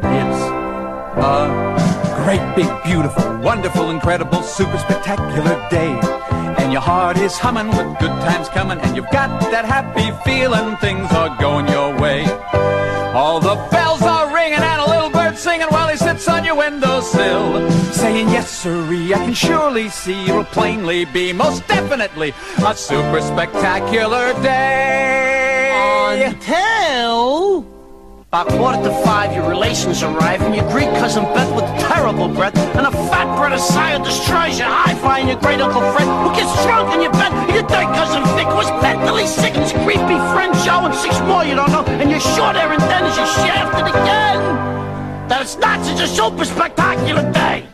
It's a great, big, beautiful, wonderful, incredible, super spectacular day. And your heart is humming with good times coming, and you've got that happy feeling things are going your way. All the bells are ringing and a little bird singing while he sits on your windowsill, saying, yes, sirree, I can surely see it'll plainly be, most definitely, a super spectacular day. Until about 4:45, your relations arrive, and your Greek cousin Beth with terrible breath, and a fat brother Sire destroys your hi-fi, and your great Uncle Fred, who gets drunk in your bed, and your third cousin Vic, who is mentally sick, and his creepy friend Joe, and 6 more you don't know, and your short hair and then is you're shafted again. That it's not such a super spectacular day.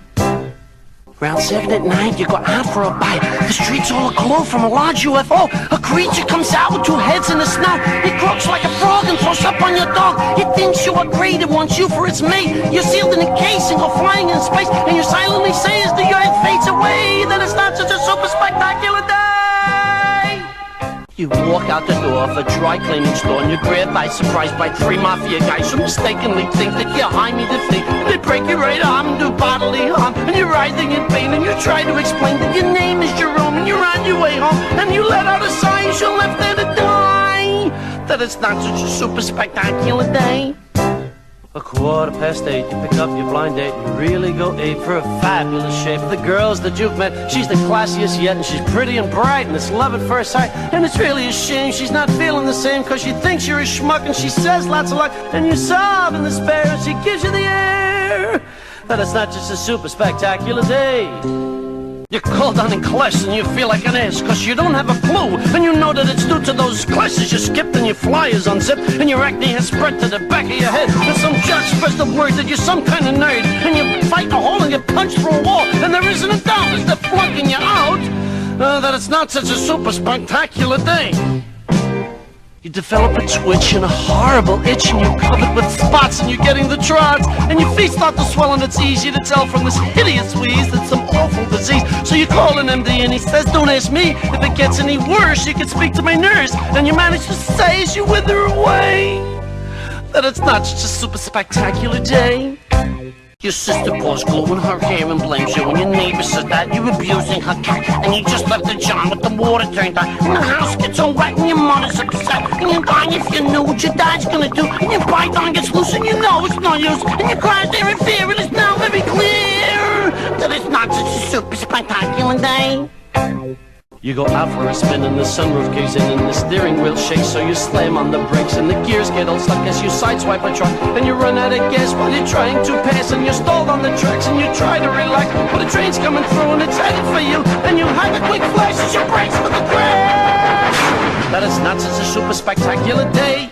Around 7 at night, you go out for a bite. The streets all aglow from a large UFO. A creature comes out with 2 heads in the snow. It croaks like a frog and throws up on your dog. It thinks you are great, it wants you for its mate. You're sealed in a case and go flying in space, and you silently say as the earth fades away that it's not such a super spectacular day. You walk out the door of a dry cleaning store, and you're grabbed by surprise by 3 mafia guys who mistakenly think that you're Jaime the Thief. And they break your right arm and do bodily harm, and you're writhing in pain, and you try to explain that your name is Jerome, and you're on your way home, and you let out a sigh as you're left there to die. That it's not such a super spectacular day. A 8:15, you pick up your blind date, you really go ape for a fabulous shape. The girls that you've met, she's the classiest yet, and she's pretty and bright, and it's love at first sight. And it's really a shame she's not feeling the same, cause she thinks you're a schmuck, and she says lots of luck, and you sob in despair as she gives you the air. That it's not just a super spectacular day. You're called on in class and you feel like an ass, cause you don't have a clue, and you know that it's due to those classes you skipped, and your flyers unzipped, and your acne has spread to the back of your head, and some judge spreads the word that you're some kind of nerd, and you fight a hole and get punched through a wall, and there isn't a doubt as they're flunking you out, that it's not such a super spectacular day. You develop a twitch and a horrible itch, and you're covered with spots, and you're getting the trots, and your feet start to swell, and it's easy to tell from this hideous wheeze that some awful disease. So you call an MD and he says, don't ask me, if it gets any worse you can speak to my nurse, and you manage to say as you wither away that it's not just a super spectacular day. Your sister pours glue in her hair and blames you, and your neighbor says that you're abusing her cat, and you just left the John with the water turned on, and the house gets all wet, and your mother's upset, and you're dying if you knew what your dad's gonna do, and your python gets loose, and you know it's no use, and you cry there in fear, and it's now very clear that it's not such a super spectacular day. You go out for a spin and the sunroof gives in and the steering wheel shakes, so you slam on the brakes and the gears get all stuck as you sideswipe a truck, and you run out of gas while you're trying to pass, and you're stalled on the tracks and you try to relax, but a train's coming through and it's headed for you, and you have a quick flash as you brace for the crash. That is not such a super spectacular day.